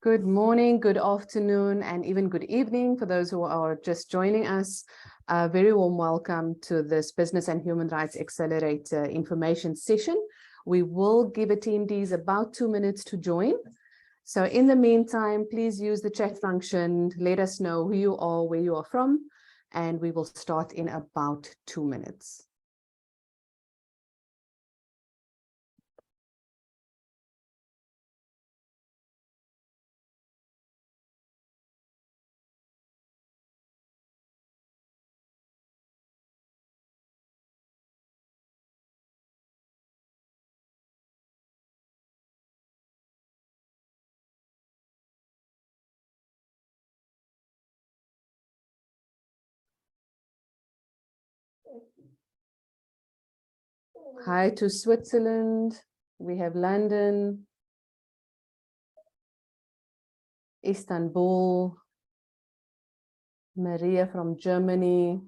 Good morning, good afternoon, and even good evening for those who are just joining us. A very warm welcome to this Business and Human Rights Accelerator information session. We will give attendees about 2 minutes to join. So in the meantime, please use the chat function. Let us know who you are, where you are from, and we will start in about 2 minutes. Hi to Switzerland. We have London, Istanbul, Maria from Germany.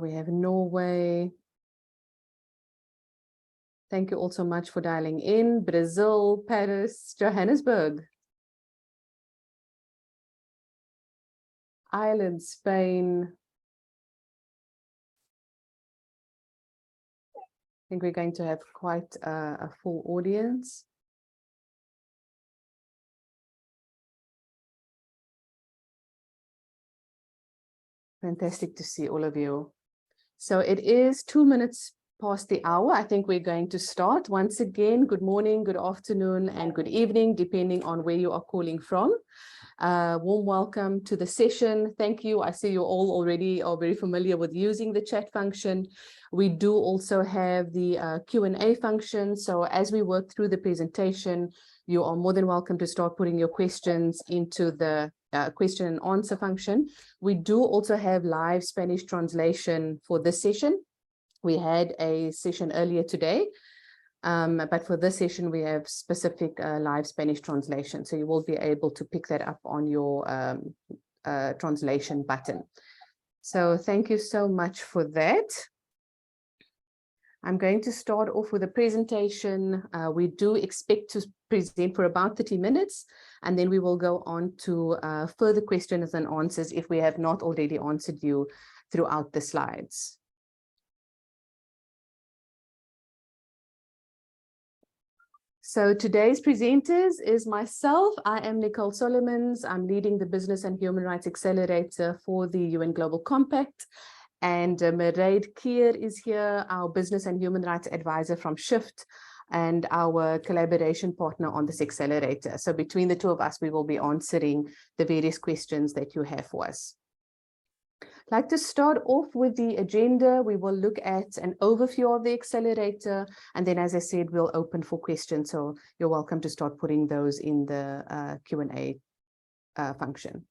We have Norway. Thank you all so much for dialing in. Brazil, Paris, Johannesburg, Ireland, Spain. I think we're going to have quite a full audience. Fantastic to see all of you. So it is 2 minutes past the hour. I think we're going to start. Once again, good morning, good afternoon, and good evening, depending on where you are calling from. Warm welcome to the session. Thank you. I see you all already are very familiar with using the chat function. We do also have the Q&A function. So as we work through the presentation, you are more than welcome to start putting your questions into the question and answer function. We do also have live Spanish translation for this session. We had a session earlier today, but for this session, we have specific live Spanish translation. So you will be able to pick that up on your translation button. So thank you so much for that. I'm going to start off with a presentation. We do expect to present for about 30 minutes, and then we will go on to further questions and answers if we have not already answered you throughout the slides. So today's presenters is myself. I am Nicole Solomons. I'm leading the Business and Human Rights Accelerator for the UN Global Compact. And Mairead Kier is here, our Business and Human Rights Advisor from Shift and our collaboration partner on this accelerator. So between the two of us, we will be answering the various questions that you have for us. I'd like to start off with the agenda. We will look at an overview of the accelerator, and then, as I said, we'll open for questions. So you're welcome to start putting those in the Q&A function.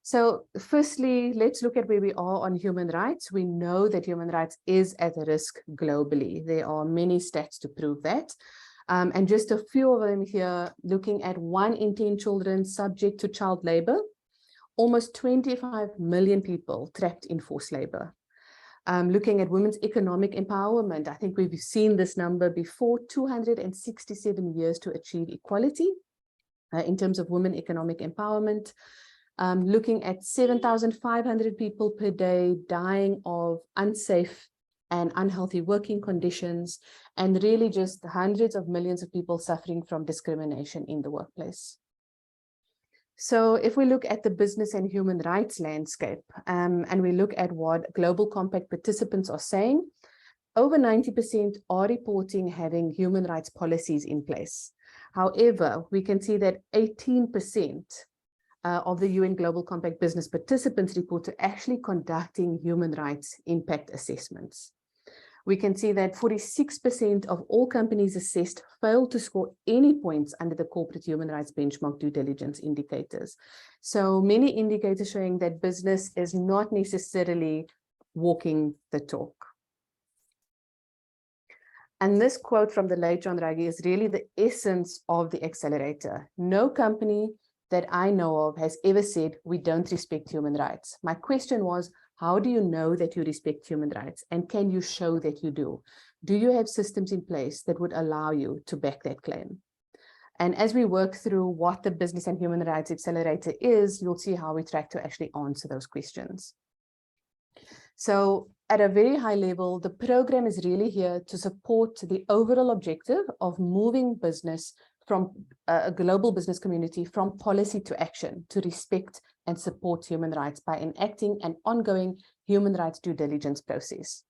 So firstly, let's look at where we are on human rights. We know that human rights is at risk globally. There are many stats to prove that. And just a few of them here, looking at 1 in 10 children subject to child labor, almost 25 million people trapped in forced labor. Looking at women's economic empowerment, I think we've seen this number before, 267 years to achieve equality in terms of women economic empowerment. Looking at 7,500 people per day dying of unsafe and unhealthy working conditions, and really just hundreds of millions of people suffering from discrimination in the workplace. So if we look at the business and human rights landscape, and we look at what Global Compact participants are saying, over 90% are reporting having human rights policies in place. However, we can see that 18% of the UN Global Compact business participants report to actually conducting human rights impact assessments. We can see that 46% of all companies assessed failed to score any points under the corporate human rights benchmark due diligence indicators. So many indicators showing that business is not necessarily walking the talk. And this quote from the late Ragi is really the essence of the accelerator. No company that I know of has ever said, we don't respect human rights. My question was, how do you know that you respect human rights? And can you show that you do? Do you have systems in place that would allow you to back that claim? And as we work through what the Business and Human Rights Accelerator is, you'll see how we try to actually answer those questions. So at a very high level, the program is really here to support the overall objective of moving business from a global business community from policy to action to respect and support human rights by enacting an ongoing human rights due diligence process.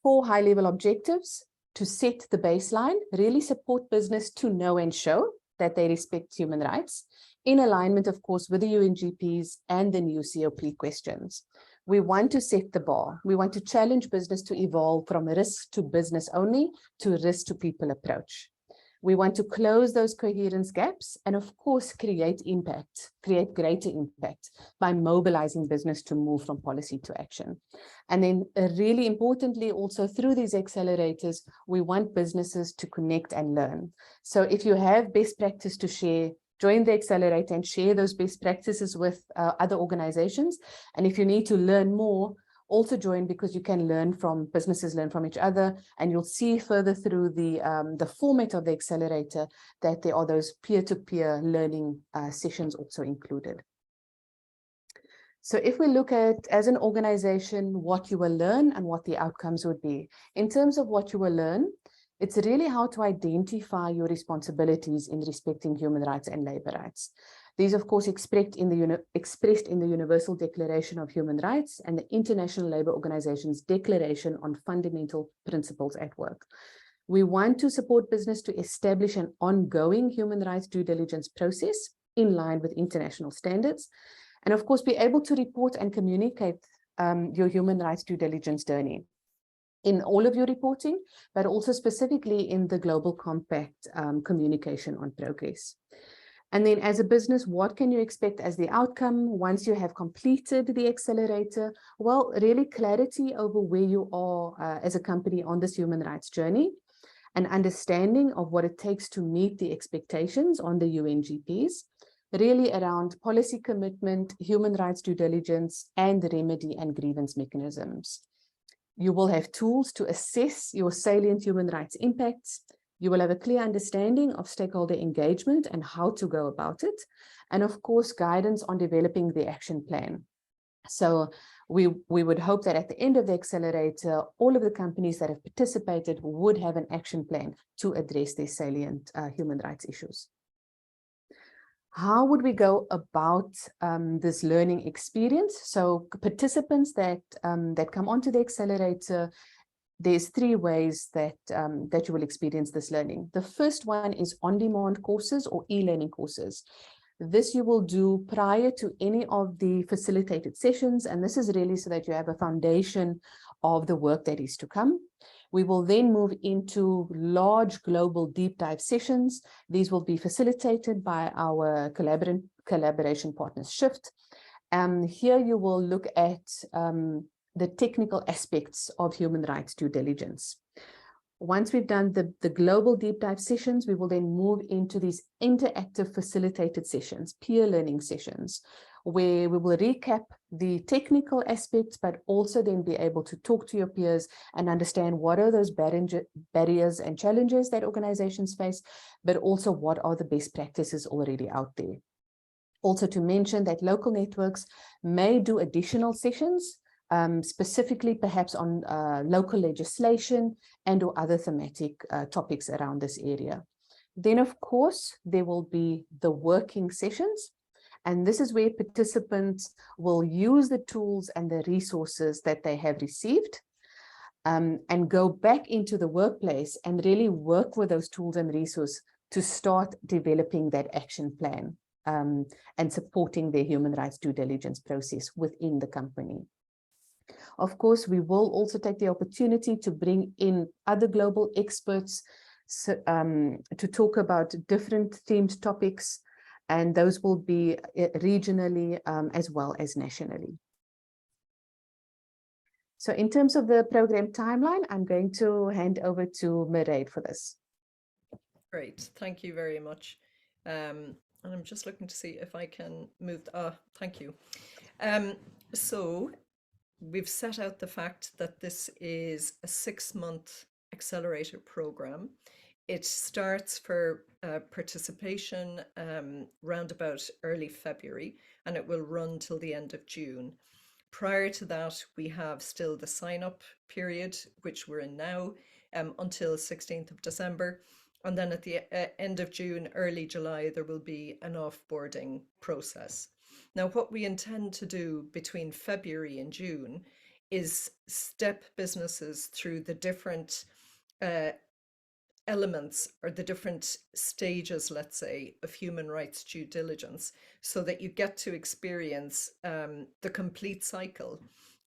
4 high-level objectives: to set the baseline, really support business to know and show that they respect human rights, in alignment, of course, with the UNGPs and the new COP questions. We want to set the bar. We want to challenge business to evolve from risk to business only to risk to people approach. We want to close those coherence gaps and, of course, create greater impact by mobilizing business to move from policy to action. And then really importantly, also through these accelerators, we want businesses to connect and learn. So if you have best practice to share, join the accelerator and share those best practices with other organizations. And if you need to learn more, also join, because you can learn from businesses, learn from each other, and you'll see further through the format of the accelerator that there are those peer-to-peer learning sessions also included. So if we look at, as an organization, what you will learn and what the outcomes would be. In terms of what you will learn, it's really how to identify your responsibilities in respecting human rights and labor rights. These, of course, expressed in the Universal Declaration of Human Rights and the International Labour Organization's Declaration on Fundamental Principles at Work. We want to support business to establish an ongoing human rights due diligence process in line with international standards, and of course, be able to report and communicate your human rights due diligence journey in all of your reporting, but also specifically in the Global Compact communication on progress. And then as a business, what can you expect as the outcome once you have completed the accelerator? Well, really clarity over where you are as a company on this human rights journey, an understanding of what it takes to meet the expectations on the UNGPs, really around policy commitment, human rights due diligence, and remedy and grievance mechanisms. You will have tools to assess your salient human rights impacts. You will have a clear understanding of stakeholder engagement and how to go about it. And of course, guidance on developing the action plan. So we would hope that at the end of the accelerator, all of the companies that have participated would have an action plan to address their salient human rights issues. How would we go about this learning experience? So participants that come onto the accelerator, there's 3 ways that you will experience this learning. The first one is on-demand courses or e-learning courses. This you will do prior to any of the facilitated sessions, and this is really so that you have a foundation of the work that is to come. We will then move into large global deep dive sessions. These will be facilitated by our collaboration partners Shift. Here you will look at the technical aspects of human rights due diligence. Once we've done the global deep dive sessions, we will then move into these interactive facilitated sessions, peer learning sessions, where we will recap the technical aspects, but also then be able to talk to your peers and understand what are those barriers and challenges that organizations face, but also what are the best practices already out there. Also to mention that local networks may do additional sessions, specifically perhaps on local legislation and or other thematic topics around this area. Then, of course, there will be the working sessions. And this is where participants will use the tools and the resources that they have received and go back into the workplace and really work with those tools and resources to start developing that action plan and supporting their human rights due diligence process within the company. Of course, we will also take the opportunity to bring in other global experts to talk about different themed topics, and those will be regionally as well as nationally. So in terms of the program timeline, I'm going to hand over to Mairead for this. Great, thank you very much. And I'm just looking to see if I can move. Thank you. So we've set out the fact that this is a 6-month accelerator program. it starts for participation round about early February, and it will run till the end of June. Prior to that, we have still the sign-up period, which we're in now, until 16th of December. And then at the end of June, early July, there will be an offboarding process. Now, what we intend to do between February and June is step businesses through the different uh, elements or the different stages, let's say, of human rights due diligence, so that you get to experience the complete cycle,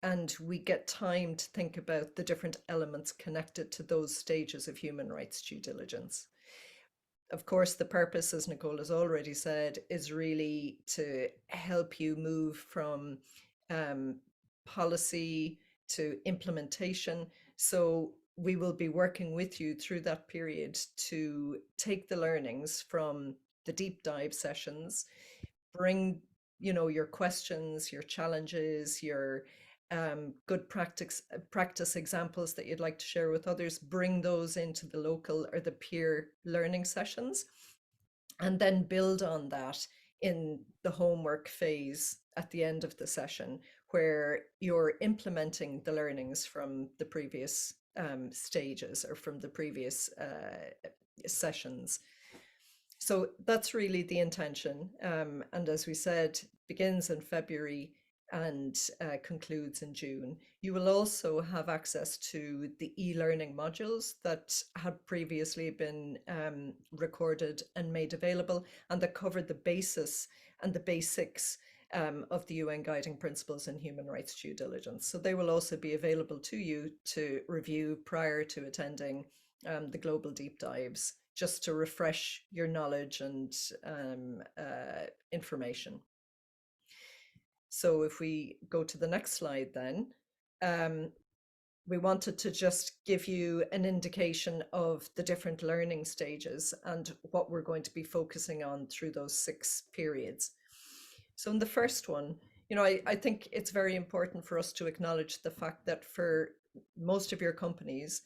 and we get time to think about the different elements connected to those stages of human rights due diligence. Of course, the purpose, as Nicole has already said, is really to help you move from um, policy to implementation. So we will be working with you through that period to take the learnings from the deep dive sessions, bring, your questions, your challenges, your good practice examples that you'd like to share with others, bring those into the local or the peer learning sessions, and then build on that in the homework phase at the end of the session, where you're implementing the learnings from the previous stages or from the previous sessions. So that's really the intention. And as we said, begins in February and concludes in June. You will also have access to the e-learning modules that had previously been recorded and made available, and that covered the basis and the basics of the UN Guiding Principles in Human Rights Due Diligence. So they will also be available to you to review prior to attending the global deep dives, just to refresh your knowledge and information. So if we go to the next slide then, we wanted to just give you an indication of the different learning stages and what we're going to be focusing on through those 6 periods. So in the first one, I think it's very important for us to acknowledge the fact that for most of your companies,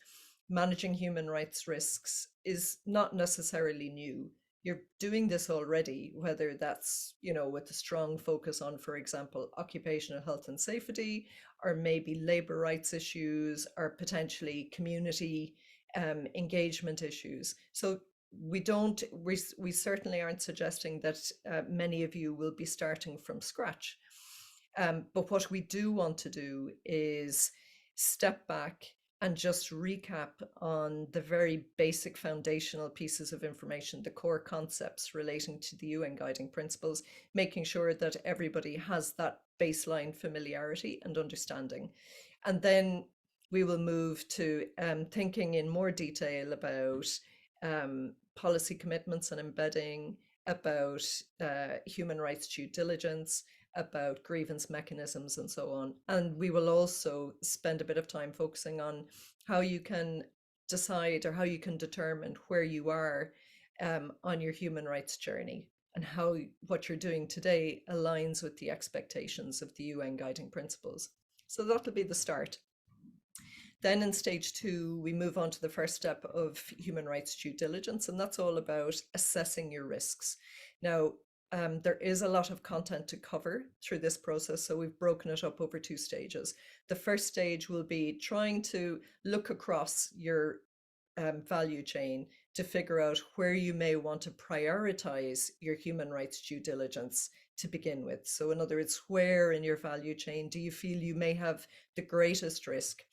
managing human rights risks is not necessarily new. You're doing this already, whether that's, with a strong focus on, for example, occupational health and safety, or maybe labor rights issues, or potentially community engagement issues. So we certainly aren't suggesting that many of you will be starting from scratch. But what we do want to do is step back and just recap on the very basic foundational pieces of information, the core concepts relating to the UN Guiding Principles, making sure that everybody has that baseline familiarity and understanding. And then we will move to thinking in more detail about policy commitments and embedding, about human rights due diligence, about grievance mechanisms and so on. And we will also spend a bit of time focusing on how you can decide or how you can determine where you are on your human rights journey, and how what you're doing today aligns with the expectations of the UN Guiding Principles. So that'll be the start. Then in stage 2, we move on to the first step of human rights due diligence, and that's all about assessing your risks. Now, there is a lot of content to cover through this process, so we've broken it up over 2 stages. The first stage will be trying to look across your value chain to figure out where you may want to prioritize your human rights due diligence to begin with. So in other words, where in your value chain do you feel you may have the greatest risk?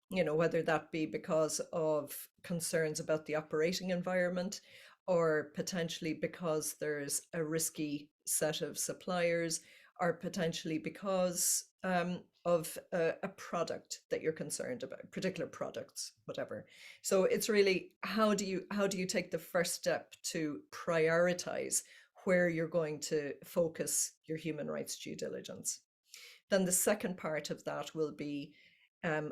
Whether that be because of concerns about the operating environment, or potentially because there's a risky set of suppliers, or potentially because of a product that you're concerned about, particular products, whatever. So it's really, how do you take the first step to prioritize where you're going to focus your human rights due diligence? Then the second part of that will be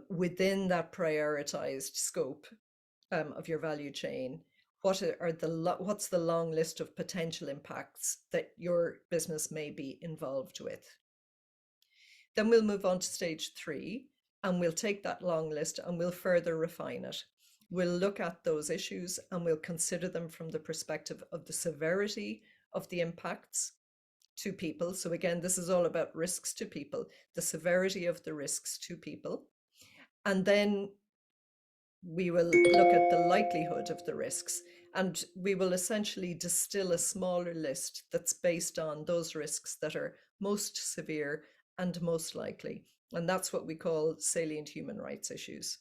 within that prioritized scope of your value chain, what's the long list of potential impacts that your business may be involved with? Then we'll move on to stage 3, and we'll take that long list and we'll further refine it. we'll look at those issues and we'll consider them from the perspective of the severity of the impacts to people. So again, this is all about risks to people, the severity of the risks to people. And then we will look at the likelihood of the risks, and we will essentially distill a smaller list that's based on those risks that are most severe and most likely. And that's what we call salient human rights issues.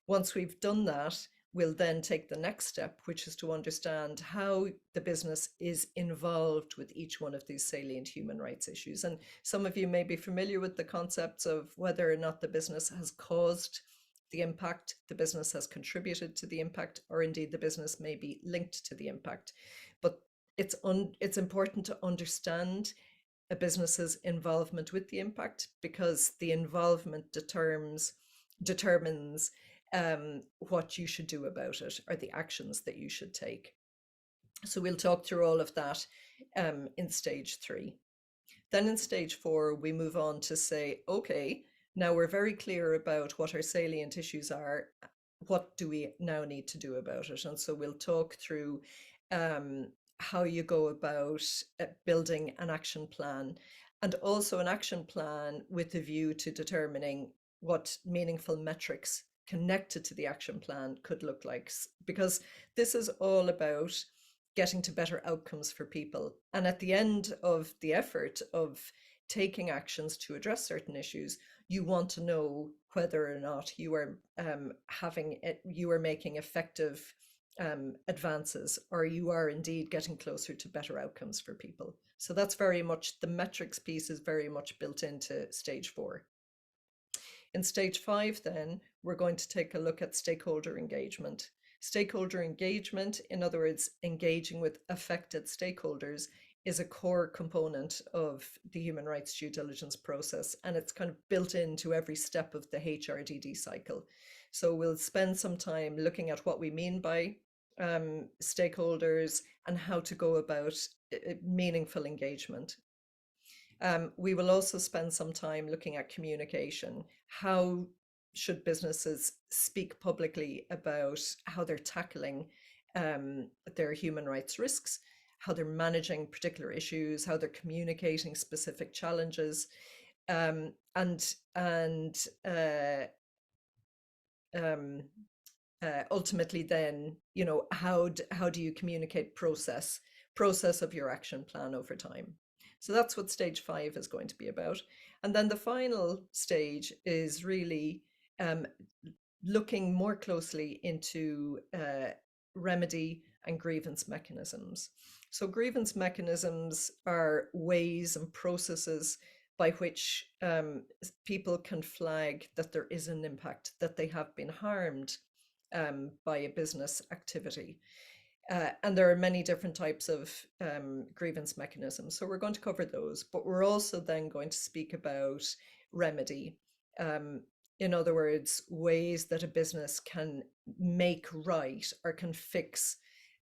Once we've done that, we'll then take the next step, which is to understand how the business is involved with each one of these salient human rights issues. And some of you may be familiar with the concepts of whether or not the business has caused the impact, the business has contributed to the impact, or indeed the business may be linked to the impact. But it's important to understand a business's involvement with the impact, because the involvement determines what you should do about it, or the actions that you should take. So we'll talk through all of that in stage 3. Then in stage 4, we move on to say, okay, now we're very clear about what our salient issues are. What do we now need to do about it? And so we'll talk through how you go about building an action plan, and also an action plan with a view to determining what meaningful metrics connected to the action plan could look like. Because this is all about getting to better outcomes for people. And at the end of the effort of taking actions to address certain issues, you want to know whether or not you are making effective advances, or you are indeed getting closer to better outcomes for people. So that's very much, the metrics piece is very much built into stage 4. In stage 5, then, we're going to take a look at stakeholder engagement. Stakeholder engagement, in other words, engaging with affected stakeholders, is a core component of the human rights due diligence process, and it's kind of built into every step of the HRDD cycle. So we'll spend some time looking at what we mean by stakeholders and how to go about meaningful engagement. We will also spend some time looking at communication. How should businesses speak publicly about how they're tackling their human rights risks, how they're managing particular issues, how they're communicating specific challenges, ultimately then, how do you communicate process of your action plan over time? So that's what stage 5 is going to be about. And then the final stage is really looking more closely into remedy and grievance mechanisms. So grievance mechanisms are ways and processes by which people can flag that there is an impact, that they have been harmed by a business activity. And there are many different types of grievance mechanisms. So we're going to cover those, but we're also then going to speak about remedy. In other words, ways that a business can make right or can fix,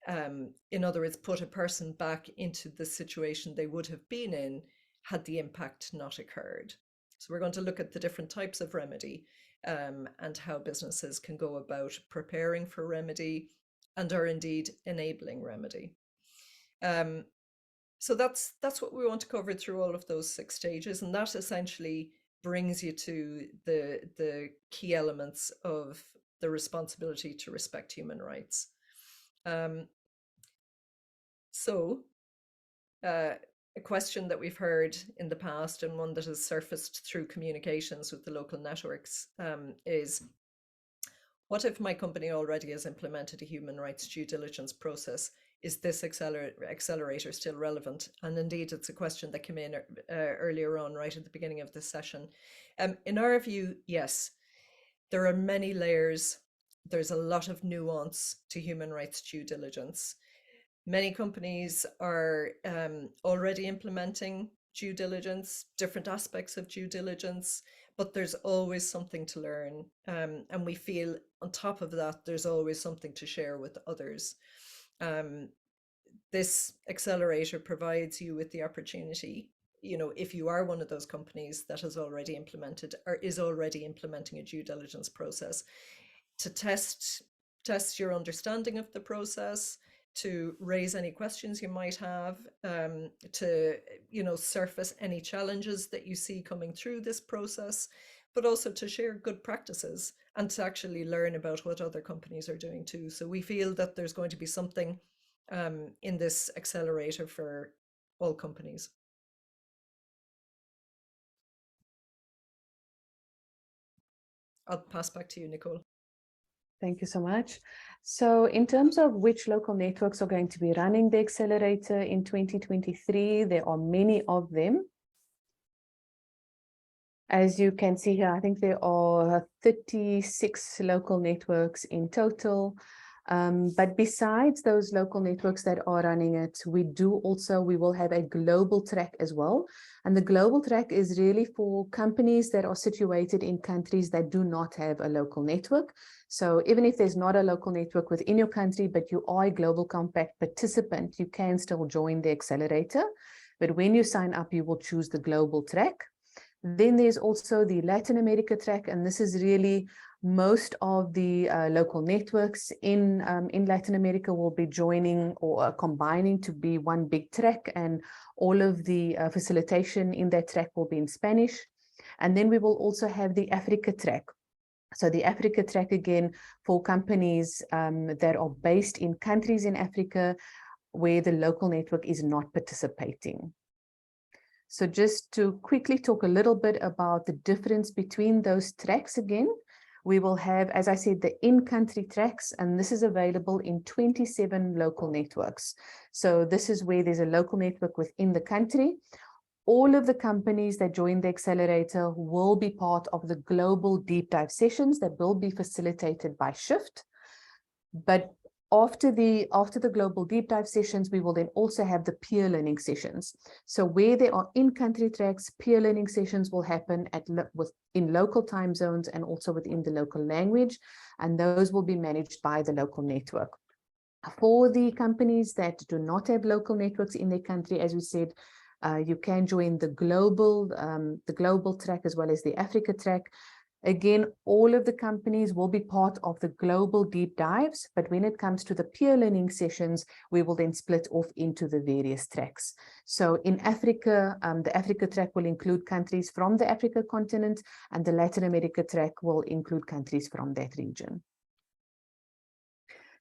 in other words, put a person back into the situation they would have been in had the impact not occurred. So we're going to look at the different types of remedy and how businesses can go about preparing for remedy and are indeed enabling remedy. So that's what we want to cover through all of those 6 stages, and that essentially brings you to the key elements of the responsibility to respect human rights. A question that we've heard in the past, and one that has surfaced through communications with the local networks, is, what if my company already has implemented a human rights due diligence process? Is this accelerator still relevant? And indeed, it's a question that came in earlier on, right at the beginning of this session. In our view, yes, there are many layers. There's a lot of nuance to human rights due diligence. Many companies are already implementing due diligence, different aspects of due diligence, but there's always something to learn. And we feel on top of that, there's always something to share with others. This accelerator provides you with the opportunity, if you are one of those companies that has already implemented or is already implementing a due diligence process, to test test your understanding of the process, to raise any questions you might have, to, surface any challenges that you see coming through this process, but also to share good practices and to actually learn about what other companies are doing too. So we feel that there's going to be something in this accelerator for all companies. I'll pass back to you, Nicole. Thank you so much. So in terms of which local networks are going to be running the accelerator in 2023, there are many of them. As you can see here, I think there are 36 local networks in total. But besides those local networks that are running it, we will have a global track as well. And the global track is really for companies that are situated in countries that do not have a local network. So even if there's not a local network within your country, but you are a Global Compact participant, you can still join the accelerator. But when you sign up, you will choose the global track. Then there's also the Latin America track, and this is really most of the local networks in Latin America will be joining or combining to be one big track, and all of the facilitation in that track will be in Spanish. And then we will also have the Africa track. So the Africa track, again, for companies that are based in countries in Africa where the local network is not participating. So just to quickly talk a little bit about the difference between those tracks again, we will have, as I said, the in-country tracks, and this is available in 27 local networks. So this is where there's a local network within the country. All of the companies that join the accelerator will be part of the global deep dive sessions that will be facilitated by Shift. But after the global deep dive sessions, we will then also have the peer learning sessions. So where there are in-country tracks, peer learning sessions will happen in local time zones and also within the local language, and those will be managed by the local network. For the companies that do not have local networks in their country, as we said, you can join the global track as well as the Africa track. Again, all of the companies will be part of the global deep dives, but when it comes to the peer learning sessions, we will then split off into the various tracks. So in Africa, the Africa track will include countries from the Africa continent, and the Latin America track will include countries from that region.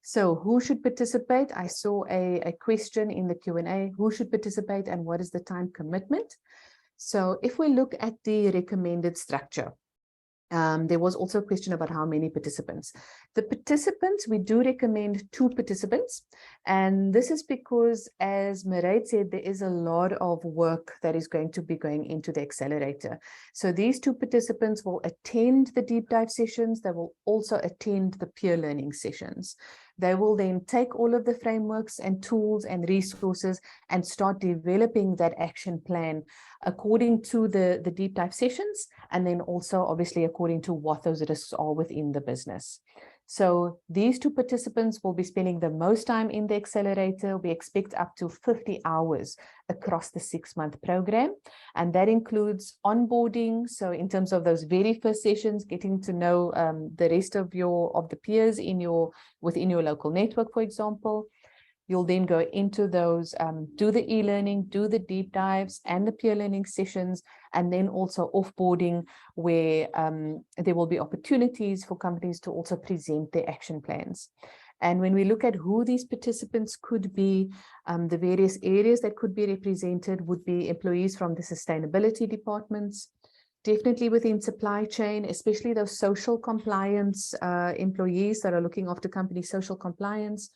So who should participate? I saw a question in the Q&A, who should participate and what is the time commitment? So if we look at the recommended structure, there was also a question about how many participants. The participants, we do recommend 2 participants. And this is because, as Mairead said, there is a lot of work that is going to be going into the accelerator. So these 2 participants will attend the deep dive sessions. They will also attend the peer learning sessions. They will then take all of the frameworks and tools and resources and start developing that action plan according to the deep dive sessions, and then also obviously according to what those risks are within the business. So these 2 participants will be spending the most time in the accelerator. We expect up to 50 hours across the 6-month program, and that includes onboarding. So in terms of those very first sessions, getting to know the rest of the peers within your local network, for example. You'll then go into those, do the e-learning, do the deep dives and the peer learning sessions, and then also offboarding, where there will be opportunities for companies to also present their action plans. And when we look at who these participants could be, the various areas that could be represented would be employees from the sustainability departments, definitely within supply chain, especially those social compliance employees that are looking after company social compliance.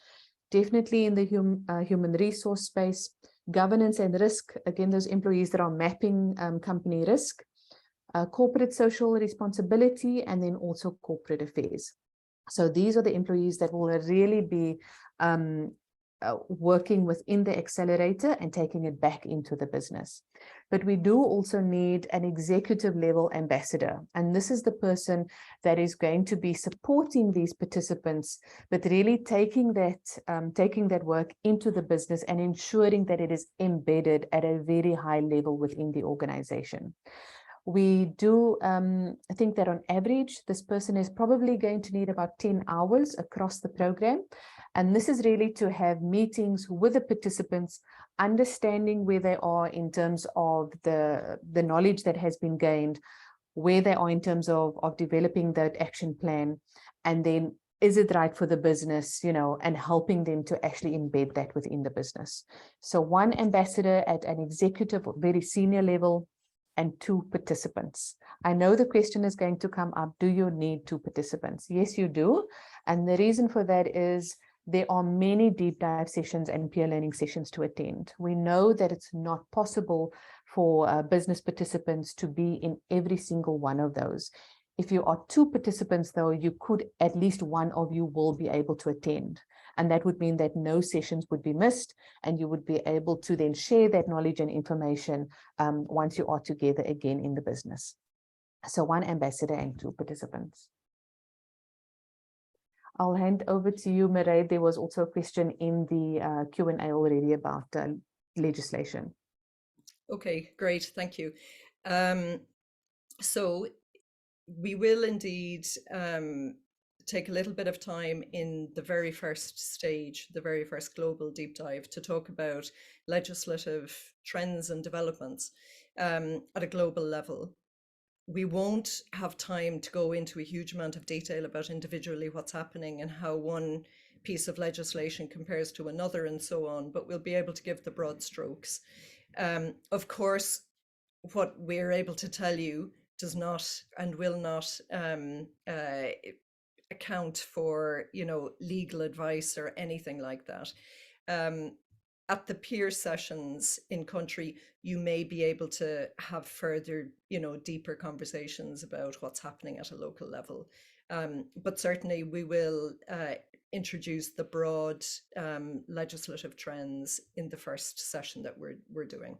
Definitely in the human resource space, governance and risk, again, those employees that are mapping company risk, corporate social responsibility, and then also corporate affairs. So these are the employees that will really be working within the accelerator and taking it back into the business. But we do also need an executive level ambassador. And this is the person that is going to be supporting these participants, but really taking that work into the business and ensuring that it is embedded at a very high level within the organization. We do think that on average, this person is probably going to need about 10 hours across the program. And this is really to have meetings with the participants, understanding where they are in terms of the knowledge that has been gained, where they are in terms of developing that action plan, and then is it right for the business, you know, and helping them to actually embed that within the business. So one ambassador at an executive or very senior level, and 2 participants. I know the question is going to come up, do you need 2 participants? Yes, you do. And the reason for that is there are many deep dive sessions and peer learning sessions to attend. We know that it's not possible for business participants to be in every single one of those. If you are 2 participants, though, you could, at least one of you will be able to attend. And that would mean that no sessions would be missed, and you would be able to then share that knowledge and information once you are together again in the business. So 1 ambassador and 2 participants. I'll hand over to you, Mireille. There was also a question in the Q&A already about legislation. Okay, great, thank you. So we will indeed take a little bit of time in the very first stage, the very first global deep dive, to talk about legislative trends and developments at a global level. We won't have time to go into a huge amount of detail about individually what's happening and how one piece of legislation compares to another and so on, but we'll be able to give the broad strokes. Of course, what we're able to tell you does not and will not account for, you know, legal advice or anything like that. At the peer sessions in country, you may be able to have further, you know, deeper conversations about what's happening at a local level. But certainly we will introduce the broad legislative trends in the first session that we're doing.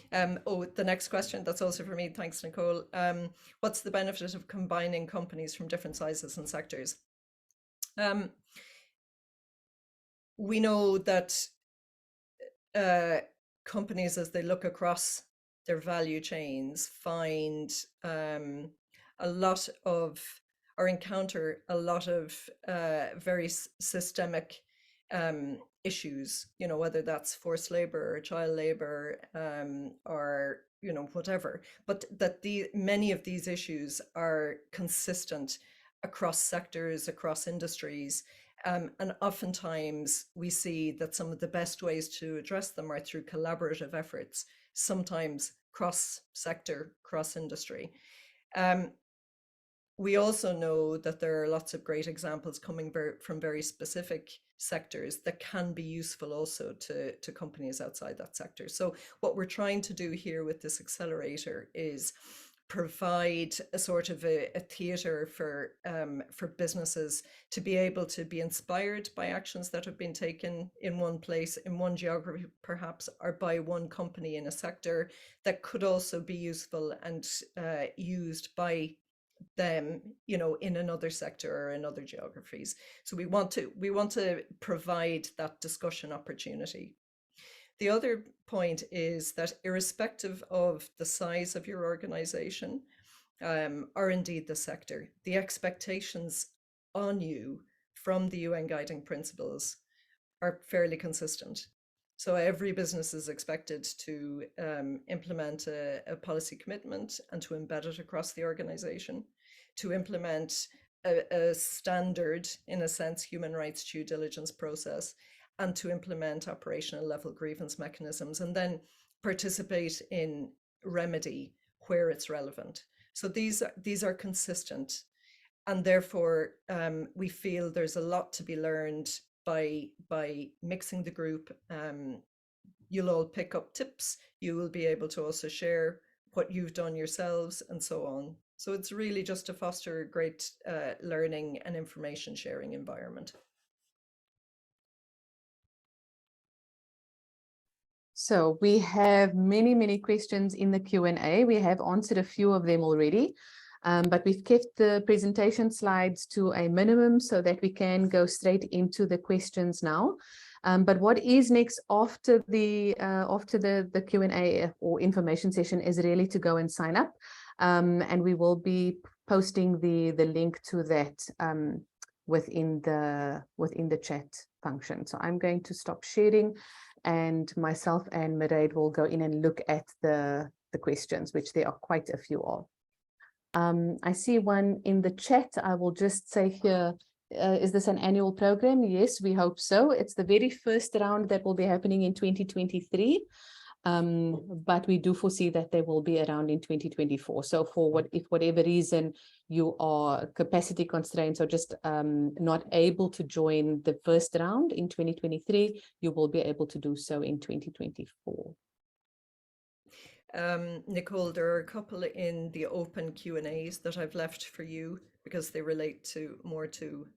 The next question, that's also for me. Thanks, Nicole. What's the benefit of combining companies from different sizes and sectors? We know that companies, as they look across their value chains, find a lot of, or encounter a lot of very systemic issues, you know, whether that's forced labor or child labor or, you know, whatever, but that many of these issues are consistent across sectors, across industries. And oftentimes we see that some of the best ways to address them are through collaborative efforts, sometimes cross-sector, cross-industry. We also know that there are lots of great examples coming from very specific sectors that can be useful also to companies outside that sector. So what we're trying to do here with this accelerator is provide a sort of a theatre for businesses to be able to be inspired by actions that have been taken in one place, in one geography perhaps, or by one company in a sector, that could also be useful and used by them, you know, in another sector or in other geographies. So we want to provide that discussion opportunity. The other point is that irrespective of the size of your organization, or indeed the sector, the expectations on you from the UN guiding principles are fairly consistent. So every business is expected to implement a policy commitment and to embed it across the organization, to implement a standard, in a sense, human rights due diligence process, and to implement operational level grievance mechanisms, and then participate in remedy where it's relevant. So these are consistent, and therefore we feel there's a lot to be learned by mixing the group. You'll all pick up tips. You will be able to also share what you've done yourselves and so on. So it's really just to foster a great learning and information sharing environment. So we have many, many questions in the Q&A. We have answered a few of them already, but we've kept the presentation slides to a minimum so that we can go straight into the questions now. But what is next after the Q&A or information session is really to go and sign up. And we will be posting the link to that within the chat function. So I'm going to stop sharing, and myself and Mairead will go in and look at the questions, which there are quite a few of. I see one in the chat. I will just say here, is this an annual program? Yes, we hope so. It's the very first round that will be happening in 2023. But we do foresee that they will be around in 2024. So if whatever reason you are capacity constraints or just not able to join the first round in 2023, you will be able to do so in 2024. Nicole, there are a couple in the open Q&As that I've left for you because they relate more to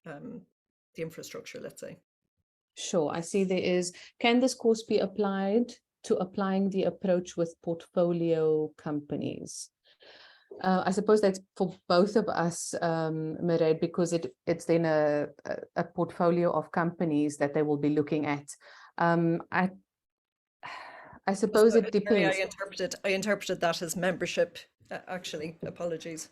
the infrastructure, let's say. Sure, I see there is, can this course be applied to applying the approach with portfolio companies? I suppose that's for both of us, Mairead, because it's then a portfolio of companies that they will be looking at. I suppose it depends. I interpreted that as membership, actually. Apologies.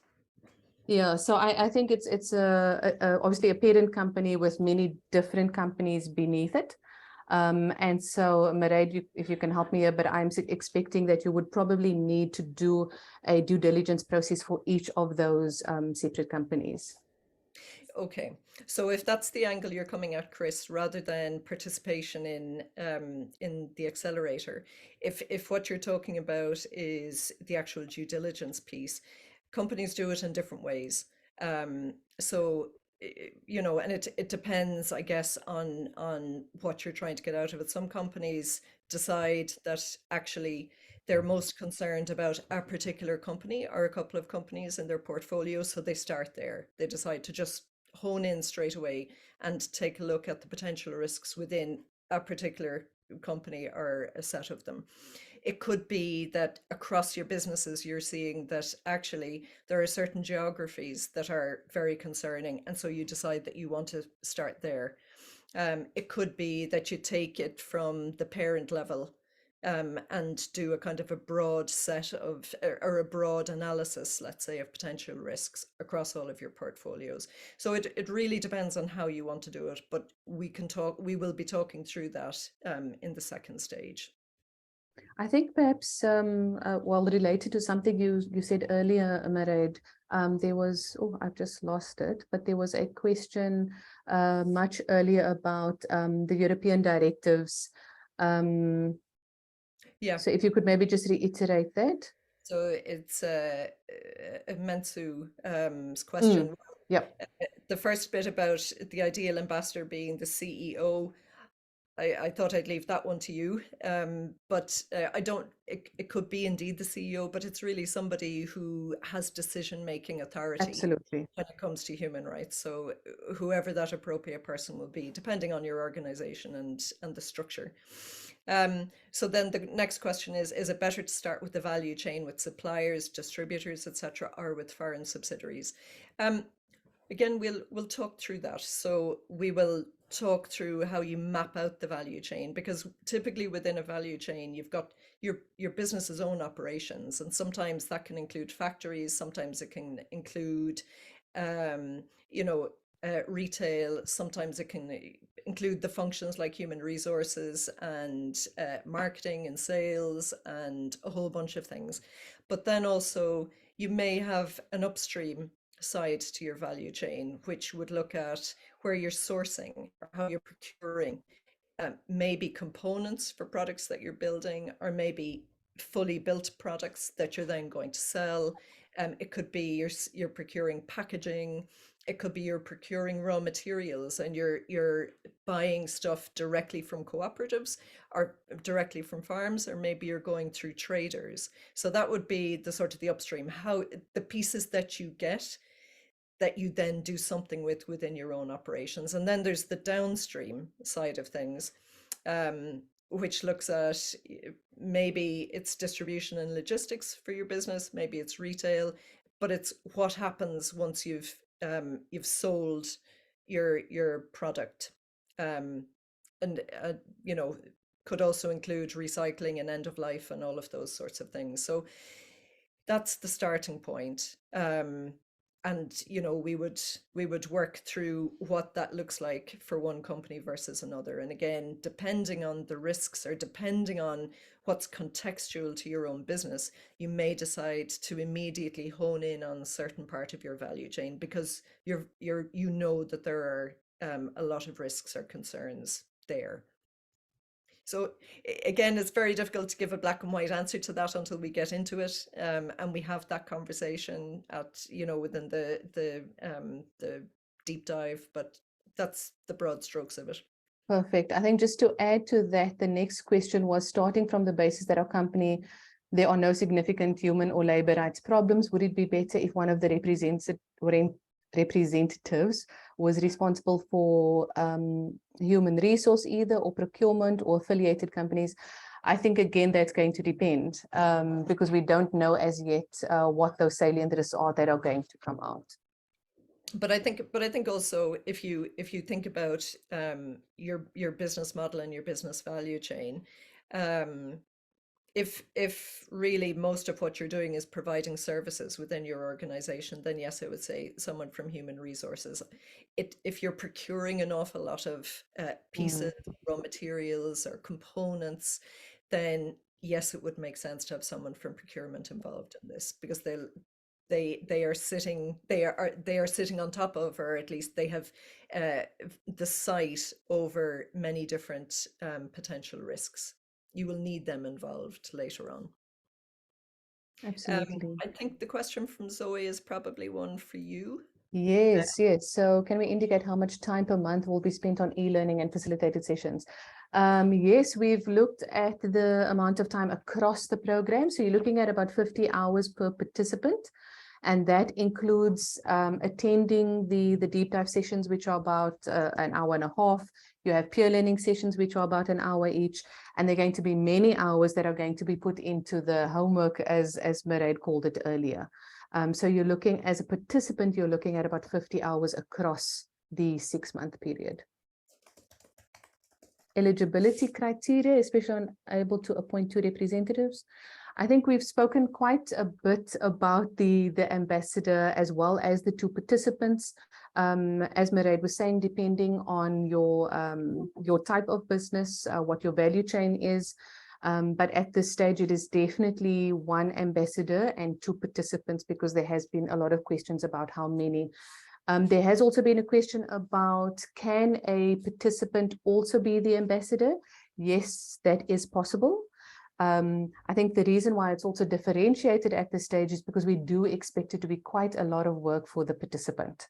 Yeah, so I think it's obviously a parent company with many different companies beneath it. And so, Mairead, if you can help me here, but I'm expecting that you would probably need to do a due diligence process for each of those separate companies. Okay, so if that's the angle you're coming at, Chris, rather than participation in the accelerator, if what you're talking about is the actual due diligence piece, companies do it in different ways. So you know, and it depends, I guess, on what you're trying to get out of it. Some companies decide that actually they're most concerned about a particular company or a couple of companies in their portfolio, so they start there. They decide to just hone in straight away and take a look at the potential risks within a particular company or a set of them. It could be that across your businesses, you're seeing that actually there are certain geographies that are very concerning, and so you decide that you want to start there. It could be that you take it from the parent level and do a kind of a broad set of, or a broad analysis, let's say, of potential risks across all of your portfolios. So it really depends on how you want to do it, but we will be talking through that in the second stage. I think perhaps, well, related to something you said earlier, Mairead, there was, oh, I've just lost it, but there was a question much earlier about the European directives. Yeah. So if you could maybe just reiterate that. So it's Mensu's question. Yep. The first bit about the ideal ambassador being the CEO, I thought I'd leave that one to you. But I don't, it could be indeed the CEO, but it's really somebody who has decision-making authority Absolutely. when it comes to human rights. So whoever that appropriate person will be, depending on your organization and the structure. So then the next question is it better to start with the value chain with suppliers, distributors, etc., or with foreign subsidiaries? Again, we'll talk through that. So we will talk through how you map out the value chain, because typically within a value chain, you've got your business's own operations, and sometimes that can include factories, sometimes it can include, you know, retail, sometimes it can include the functions like human resources and marketing and sales and a whole bunch of things. But then also you may have an upstream side to your value chain, which would look at where you're sourcing or how you're procuring, maybe components for products that you're building, or maybe fully built products that you're then going to sell. It could be you're procuring packaging. It could be you're procuring raw materials and you're buying stuff directly from cooperatives or directly from farms, or maybe you're going through traders. So that would be the sort of the upstream, how the pieces that you get that you then do something with within your own operations. And then there's the downstream side of things, which looks at maybe it's distribution and logistics for your business, maybe it's retail, but it's what happens once you've sold your product. and you know, could also include recycling and end of life and all of those sorts of things. So that's the starting point. And you know, we would work through what that looks like for one company versus another. And again, depending on the risks or depending on what's contextual to your own business, you may decide to immediately hone in on a certain part of your value chain because you know that there are a lot of risks or concerns there. So again, it's very difficult to give a black and white answer to that until we get into it, and we have that conversation at, you know, within the deep dive. But that's the broad strokes of it. Perfect. I think just to add to that, the next question was starting from the basis that our company, there are no significant human or labor rights problems. Would it be better if one of the representatives was responsible for human resource either, or procurement, or affiliated companies? I think, again, that's going to depend because we don't know as yet what those salient risks are that are going to come out. But I think also if you think about your business model and your business value chain, if really most of what you're doing is providing services within your organization, then yes, I would say someone from human resources. If you're procuring an awful lot of pieces, raw materials or components, then yes, it would make sense to have someone from procurement involved in this, because they are sitting on top of, or at least they have the sight over many different potential risks. You will need them involved later on. Absolutely. I think the question from Zoe is probably one for you. Yes, yes. So can we indicate how much time per month will be spent on e-learning and facilitated sessions? Yes, we've looked at the amount of time across the program. So you're looking at about 50 hours per participant. And that includes attending the deep dive sessions, which are about an hour and a half. You have peer learning sessions, which are about an hour each. And there are going to be many hours that are going to be put into the homework, as Mairead called it earlier. So you're looking, as a participant, you're looking at about 50 hours across the 6-month period. Eligibility criteria, especially on able to appoint 2 representatives. I think we've spoken quite a bit about the ambassador as well as the 2 participants. As Mairead was saying, depending on your type of business, what your value chain is. But at this stage, it is definitely 1 ambassador and 2 participants, because there has been a lot of questions about how many. There has also been a question about, can a participant also be the ambassador? Yes, that is possible. I think the reason why it's also differentiated at this stage is because we do expect it to be quite a lot of work for the participant.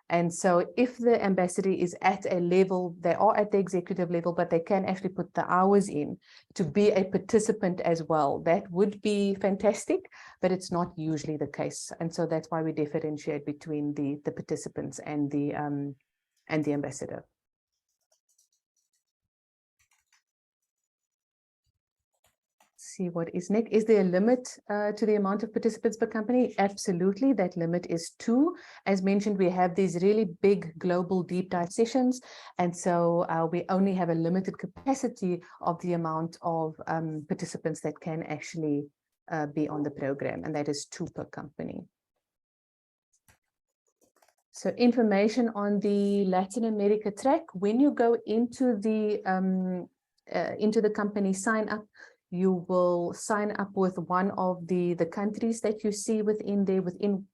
And so if the ambassador is at a level, they are at the executive level, but they can actually put the hours in to be a participant as well, that would be fantastic, but it's not usually the case. And so that's why we differentiate between the participants and the ambassador. See what is next. Is there a limit to the amount of participants per company? Absolutely. That limit is 2. As mentioned, we have these really big global deep dive sessions. And so we only have a limited capacity of the amount of participants that can actually be on the program. And that is 2 per company. So information on the Latin America track, when you go into the company sign up, you will sign up with one of the countries that you see within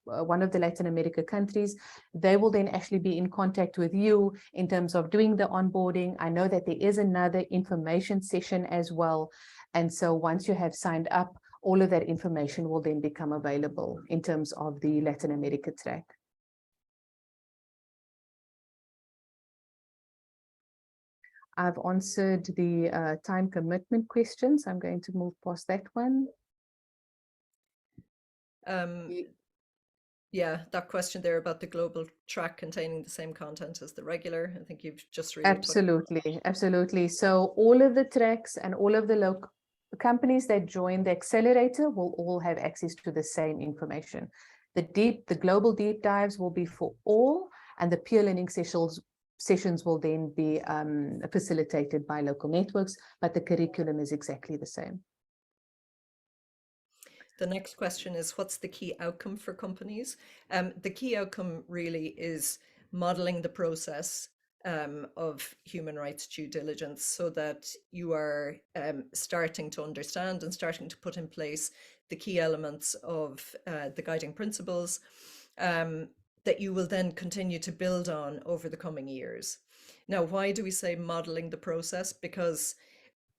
one of the Latin America countries. They will then actually be in contact with you in terms of doing the onboarding. I know that there is another information session as well. And so once you have signed up, all of that information will then become available in terms of the Latin America track. I've answered the time commitment questions. I'm going to move past that one. Yeah, that question there about the global track containing the same content as the regular. I think you've just really absolutely. So all of the tracks and all of the local companies that join the accelerator will all have access to the same information. The global deep dives will be for all, and the peer learning sessions will then be facilitated by local networks, but the curriculum is exactly the same. The next question is, what's the key outcome for companies? The key outcome really is modeling the process of human rights due diligence, so that you are starting to understand and starting to put in place the key elements of the guiding principles that you will then continue to build on over the coming years. Now, why do we say modeling the process? Because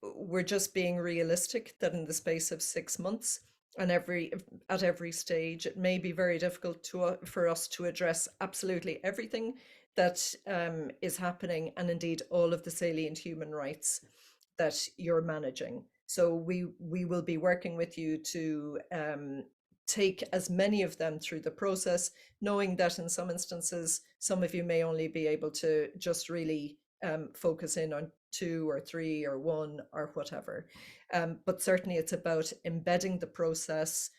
we're just being realistic that in the space of 6 months, and at every stage, it may be very difficult for us to address absolutely everything that is happening, and indeed all of the salient human rights that you're managing. So we will be working with you to take as many of them through the process, knowing that in some instances, some of you may only be able to just really focus in on 2 or 3 or 1 or whatever. But certainly it's about embedding the process,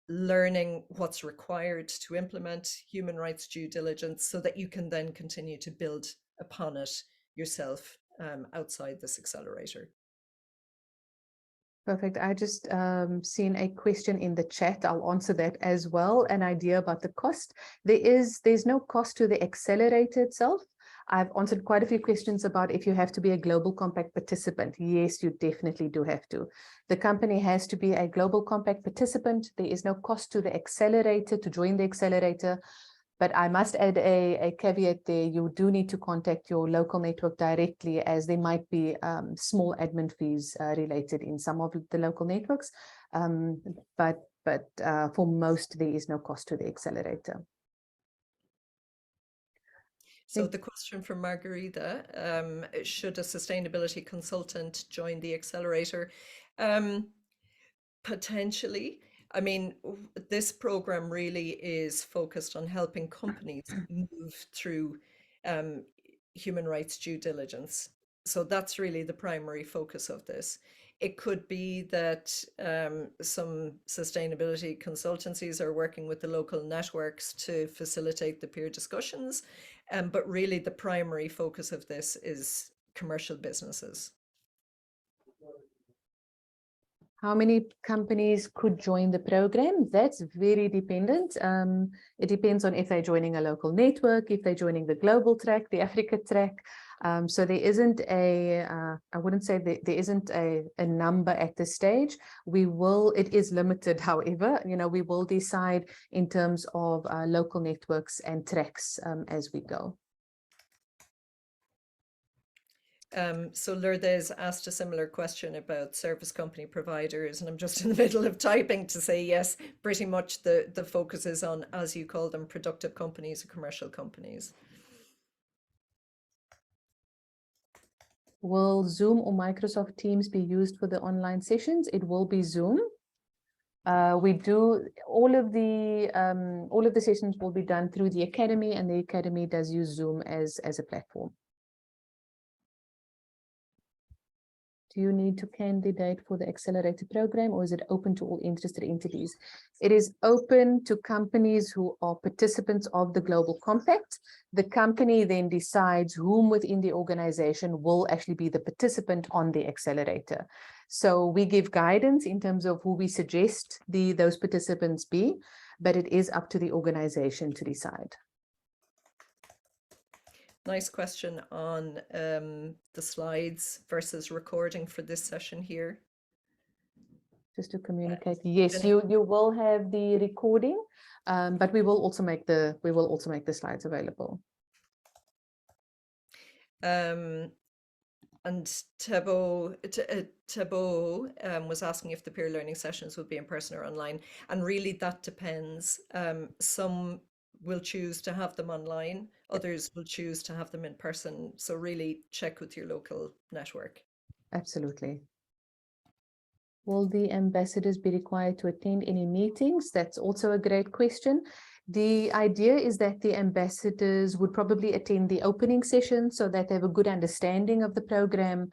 learning what's required to implement human rights due diligence, so that you can then continue to build upon it yourself outside this accelerator. Perfect. I just seen a question in the chat. I'll answer that as well. An idea about the cost. There's no cost to the accelerator itself. I've answered quite a few questions about if you have to be a Global Compact participant. Yes, you definitely do have to. The company has to be a Global Compact participant. There is no cost to the accelerator to join the accelerator. But I must add a caveat there. You do need to contact your local network directly, as there might be small admin fees related in some of the local networks. But for most, there is no cost to the accelerator. So the question from Margarita, should a sustainability consultant join the accelerator? Potentially. I mean, this program really is focused on helping companies move through human rights due diligence. So that's really the primary focus of this. It could be that some sustainability consultancies are working with the local networks to facilitate the peer discussions, but really the primary focus of this is commercial businesses. How many companies could join the program? That's very dependent. It depends on if they're joining a local network, if they're joining the global track, the Africa track. So there isn't I wouldn't say that there isn't a number at this stage. It is limited, however, we will decide in terms of local networks and tracks as we go. So Lourdes asked a similar question about service company providers, and I'm just in the middle of typing to say yes, pretty much the focus is on, as you call them, productive companies or commercial companies. Will Zoom or Microsoft Teams be used for the online sessions? It will be Zoom. We do all of the sessions will be done through the Academy, and the Academy does use Zoom as a platform. Do you need to candidate for the accelerator program, or is it open to all interested entities? It is open to companies who are participants of the Global Compact. The company then decides whom within the organization will actually be the participant on the accelerator. So we give guidance in terms of who we suggest those participants be, but it is up to the organization to decide. Nice question on the slides versus recording for this session here. Just to communicate, yes, you will have the recording, but we will also make the slides available. And Tabo was asking if the peer learning sessions would be in person or online, and really that depends. Some will choose to have them online, others will choose to have them in person. So really check with your local network. Absolutely. Will the ambassadors be required to attend any meetings? That's also a great question. The idea is that the ambassadors would probably attend the opening session so that they have a good understanding of the program.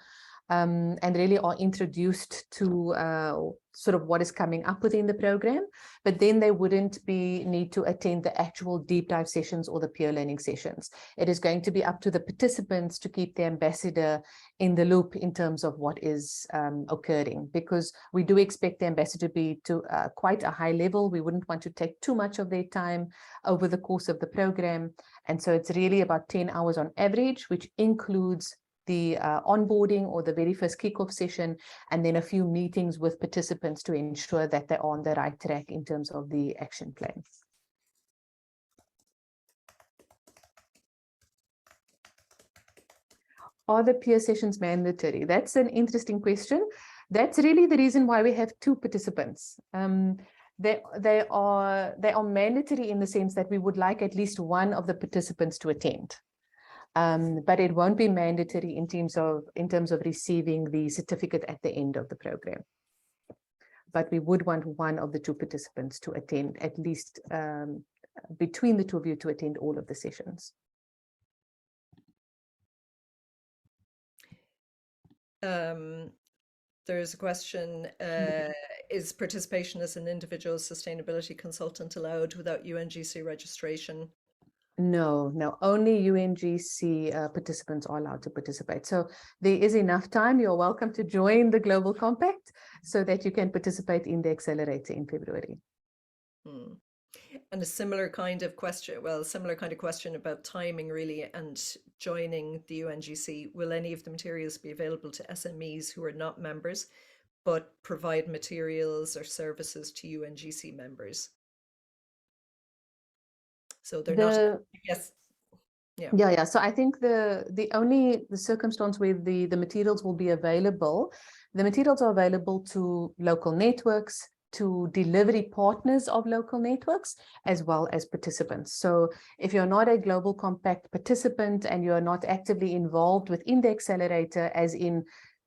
and really are introduced to sort of what is coming up within the program, but then they wouldn't need to attend the actual deep dive sessions or the peer learning sessions. It is going to be up to the participants to keep the ambassador in the loop in terms of what is occurring, because we do expect the ambassador to be to quite a high level. We wouldn't want to take too much of their time over the course of the program. And so it's really about 10 hours on average, which includes the onboarding or the very first kickoff session, and then a few meetings with participants to ensure that they're on the right track in terms of the action plan. Are the peer sessions mandatory? That's an interesting question. That's really the reason why we have two participants. They are mandatory in the sense that we would like at least one of the participants to attend. But it won't be mandatory in terms of receiving the certificate at the end of the program. But we would want one of the two participants to attend, at least between the two of you, to attend all of the sessions. There's a question, is participation as an individual sustainability consultant allowed without UNGC registration? No, only UNGC participants are allowed to participate. So there is enough time. You're welcome to join the Global Compact so that you can participate in the accelerator in February. And a similar kind of question about timing, really, and joining the UNGC. Will any of the materials be available to SMEs who are not members, but provide materials or services to UNGC members? So they're not, yes. Yeah. So I think the only circumstance where the materials will be available, the materials are available to local networks, to delivery partners of local networks, as well as participants. So if you're not a Global Compact participant and you're not actively involved within the accelerator, as in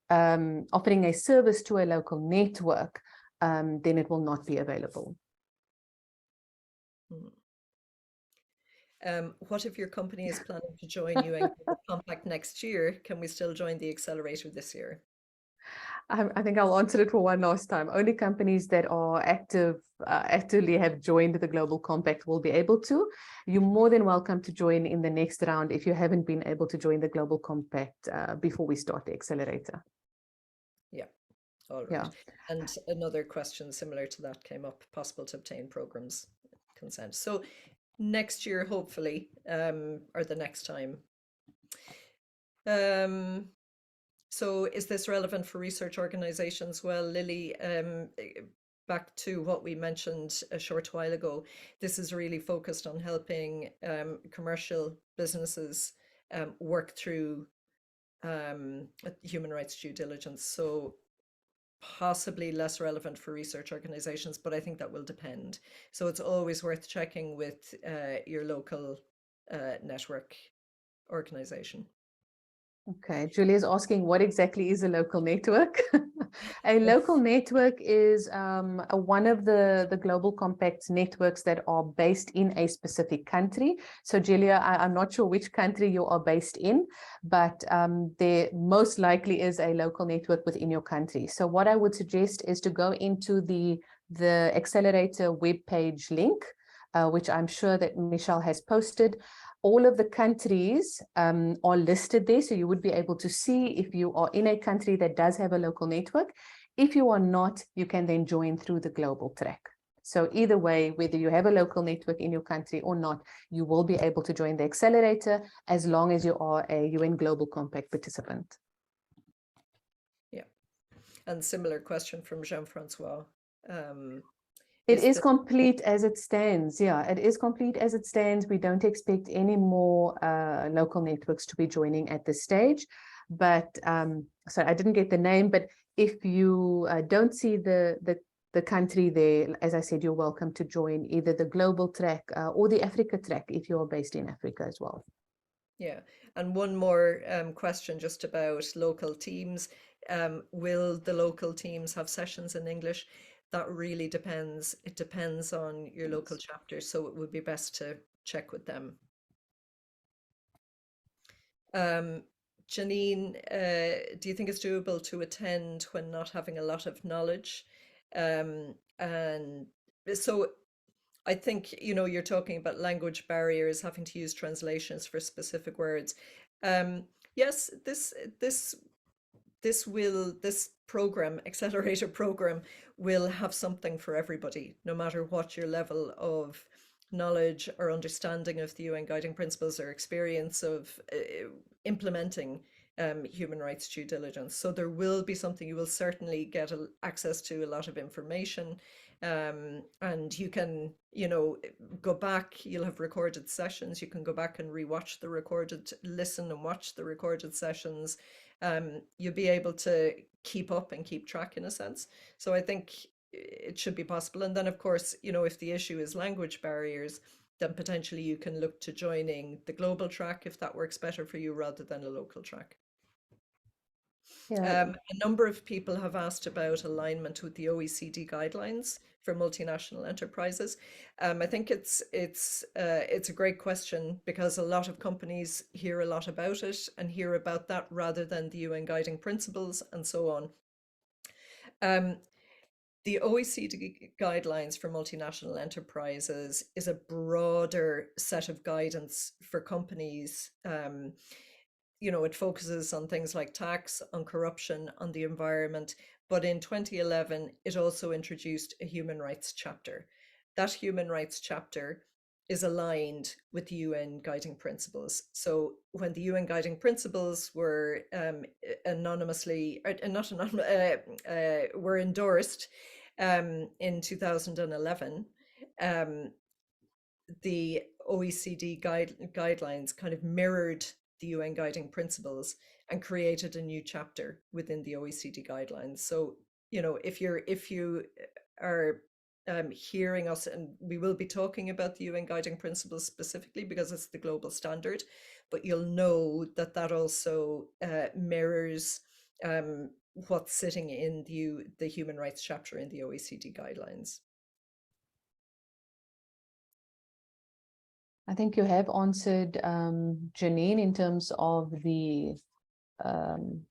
offering a service to a local network, then it will not be available. What if your company is planning to join UN Compact next year? Can we still join the accelerator this year? I think I'll answer it for one last time. Only companies that are actively have joined the Global Compact will be able to. You're more than welcome to join in the next round if you haven't been able to join the Global Compact before we start the accelerator. Yeah. All right. Yeah. And another question similar to that came up: possible to obtain programs consent. So next year, hopefully, or the next time. So is this relevant for research organizations? Well, Lily, back to what we mentioned a short while ago, this is really focused on helping commercial businesses work through human rights due diligence. So possibly less relevant for research organizations, but I think that will depend. So it's always worth checking with your local network organization. Okay, Julia's asking, what exactly is a local network? A local network is one of the Global Compact networks that are based in a specific country. So Julia, I'm not sure which country you are based in, but there most likely is a local network within your country. So what I would suggest is to go into the accelerator webpage link, which I'm sure that Michelle has posted. All of the countries are listed there, so you would be able to see if you are in a country that does have a local network. If you are not, you can then join through the global track. So either way, whether you have a local network in your country or not, you will be able to join the accelerator as long as you are a UN Global Compact participant. Yeah, and similar question from Jean-Francois. It is complete as it stands. Yeah, it is complete as it stands. We don't expect any more local networks to be joining at this stage. But sorry, I didn't get the name. But if you don't see the country there, as I said, you're welcome to join either the global track or the Africa track if you're based in Africa as well. Yeah, and one more question just about local teams. Will the local teams have sessions in English? That really depends. It depends on your local chapter, so it would be best to check with them. Janine, do you think it's doable to attend when not having a lot of knowledge? And so I think, you know, you're talking about language barriers, having to use translations for specific words. Yes, this program, accelerator program, will have something for everybody, no matter what your level of knowledge or understanding of the UN guiding principles or experience of implementing human rights due diligence. So there will be something. You will certainly get access to a lot of information, and you can, you know, go back. You'll have recorded sessions. You can go back and rewatch the recorded, listen and watch the recorded sessions. You'll be able to keep up and keep track in a sense. So I think it should be possible. And then, of course, you know, if the issue is language barriers, then potentially you can look to joining the global track if that works better for you rather than a local track. Yeah, A number of people have asked about alignment with the OECD guidelines for multinational enterprises. I think it's a great question because a lot of companies hear a lot about it and hear about that rather than the UN guiding principles and so on. The OECD guidelines for multinational enterprises is a broader set of guidance for companies. You know, it focuses on things like tax, on corruption, on the environment. But in 2011, it also introduced a human rights chapter. That human rights chapter is aligned with the UN guiding principles. So when the UN guiding principles were anonymously, not anonymous, were endorsed in 2011, the OECD guidelines kind of mirrored the UN guiding principles and created a new chapter within the OECD guidelines. So, you know, if you are hearing us, and we will be talking about the UN guiding principles specifically because it's the global standard, but you'll know that that also mirrors what's sitting in the human rights chapter in the OECD guidelines. I think you have answered, Janine, in terms of the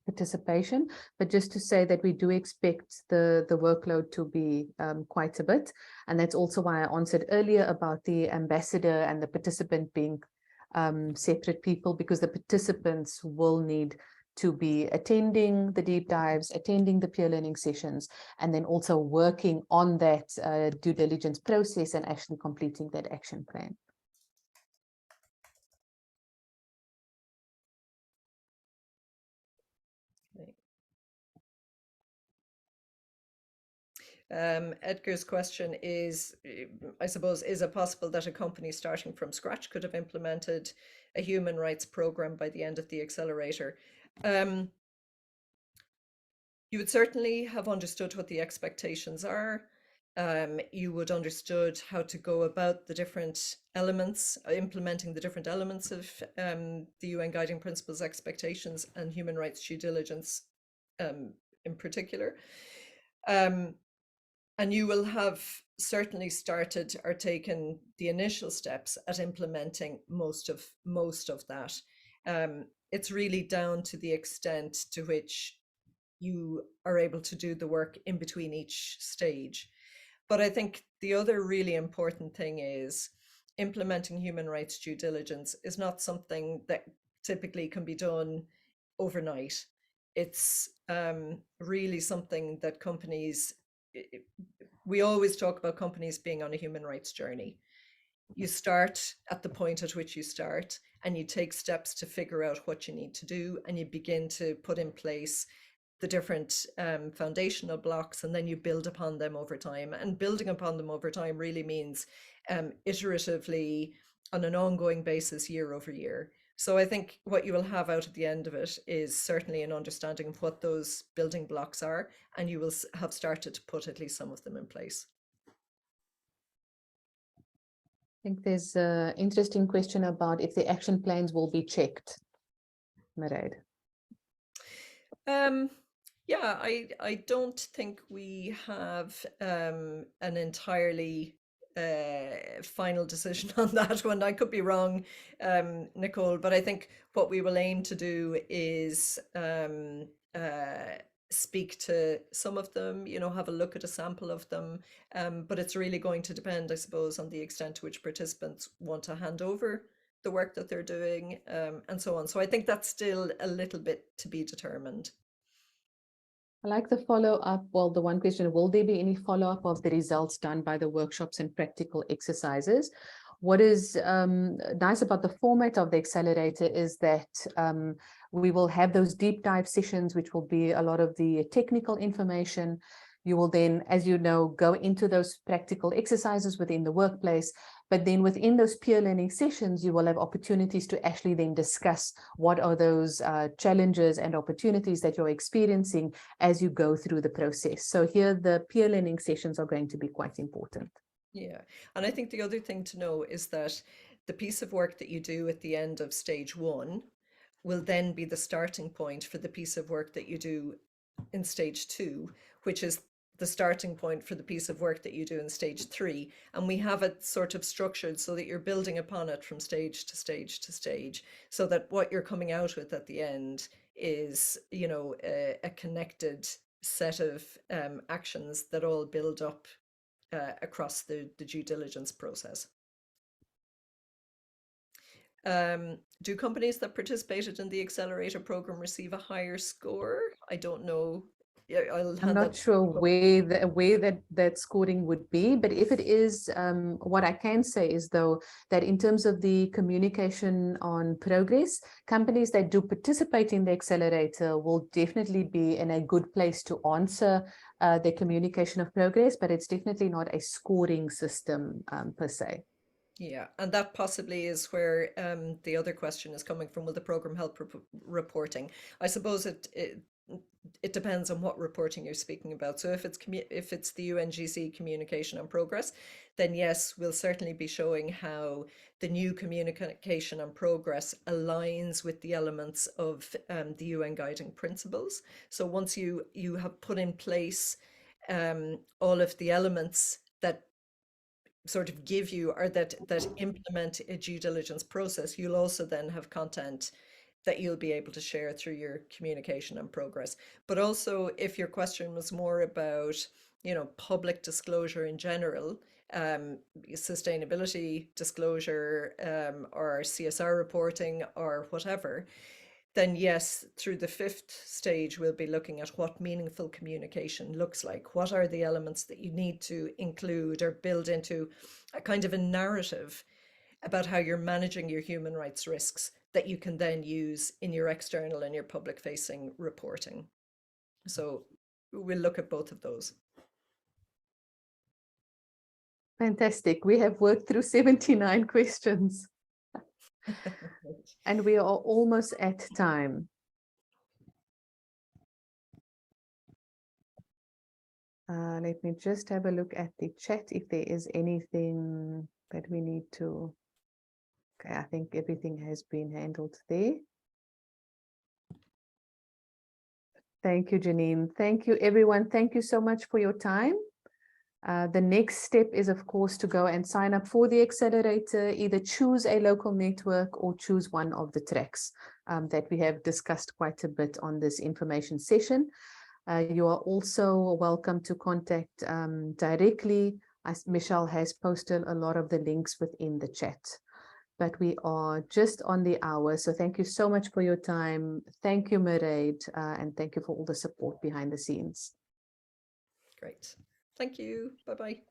participation, but just to say that we do expect the workload to be quite a bit, and that's also why I answered earlier about the ambassador and the participant being separate people, because the participants will need to be attending the deep dives, attending the peer learning sessions, and then also working on that due diligence process and actually completing that action plan. Edgar's question is, I suppose, is it possible that a company starting from scratch could have implemented a human rights program by the end of the accelerator? You would certainly have understood what the expectations are. You would understood how to go about the different elements, implementing the different elements of the UN guiding principles, expectations, and human rights due diligence in particular. And you will have certainly started or taken the initial steps at implementing most of that. It's really down to the extent to which you are able to do the work in between each stage. But I think the other really important thing is implementing human rights due diligence is not something that typically can be done overnight. It's really something that companies, we always talk about companies being on a human rights journey. You start at the point at which you start, and you take steps to figure out what you need to do, and you begin to put in place the different foundational blocks, and then you build upon them over time. And building upon them over time really means iteratively, on an ongoing basis, year over year. So I think what you will have out at the end of it is certainly an understanding of what those building blocks are, and you will have started to put at least some of them in place. I think there's an interesting question about if the action plans will be checked, Mairead. Yeah, I don't think we have an entirely final decision on that one. I could be wrong, Nicole, but I think what we will aim to do is speak to some of them, have a look at a sample of them. But it's really going to depend, I suppose, on the extent to which participants want to hand over the work that they're doing, and so on. So I think that's still a little bit to be determined. I like the follow-up. Well, the one question, will there be any follow-up of the results done by the workshops and practical exercises? What is nice about the format of the accelerator is that we will have those deep dive sessions, which will be a lot of the technical information. You will then, as you know, go into those practical exercises within the workplace, but then within those peer learning sessions, you will have opportunities to actually then discuss what are those challenges and opportunities that you're experiencing as you go through the process. So here, the peer learning sessions are going to be quite important. Yeah, and I think the other thing to know is that the piece of work that you do at the end of stage 1 will then be the starting point for the piece of work that you do in stage 2, which is the starting point for the piece of work that you do in stage 3. And we have it sort of structured so that you're building upon it from stage to stage to stage, so that what you're coming out with at the end is, a connected set of actions that all build up across the due diligence process. Do companies that participated in the accelerator program receive a higher score? I don't know. Yeah, I'm not sure where that scoring would be, but if it is, what I can say is though that in terms of the communication on progress, companies that do participate in the accelerator will definitely be in a good place to answer the communication of progress, but it's definitely not a scoring system per se. Yeah, and that possibly is where the other question is coming from. Will the program help reporting? I suppose it depends on what reporting you're speaking about. So if it's the UNGC communication on progress, then yes, we'll certainly be showing how the new communication on progress aligns with the elements of the UN guiding principles. So once you have put in place all of the elements that sort of give you, or that implement a due diligence process, you'll also then have content that you'll be able to share through your communication and progress. But also, if your question was more about, public disclosure in general, sustainability disclosure, or CSR reporting or whatever, then yes, through the 5th stage, we'll be looking at what meaningful communication looks like. What are the elements that you need to include or build into a kind of a narrative about how you're managing your human rights risks that you can then use in your external and your public facing reporting. So we'll look at both of those. Fantastic. We have worked through 79 questions. And we are almost at time. Let me just have a look at the chat if there is anything that we need to. Okay, I think everything has been handled there. Thank you, Janine. Thank you, everyone. Thank you so much for your time. The next step is, of course, to go and sign up for the accelerator, either choose a local network or choose one of the tracks that we have discussed quite a bit on this information session. You are also welcome to contact directly, as Michelle has posted a lot of the links within the chat. But we are just on the hour, so thank you so much for your time. Thank you, Mairead, and thank you for all the support behind the scenes. Great. Thank you. Bye-bye.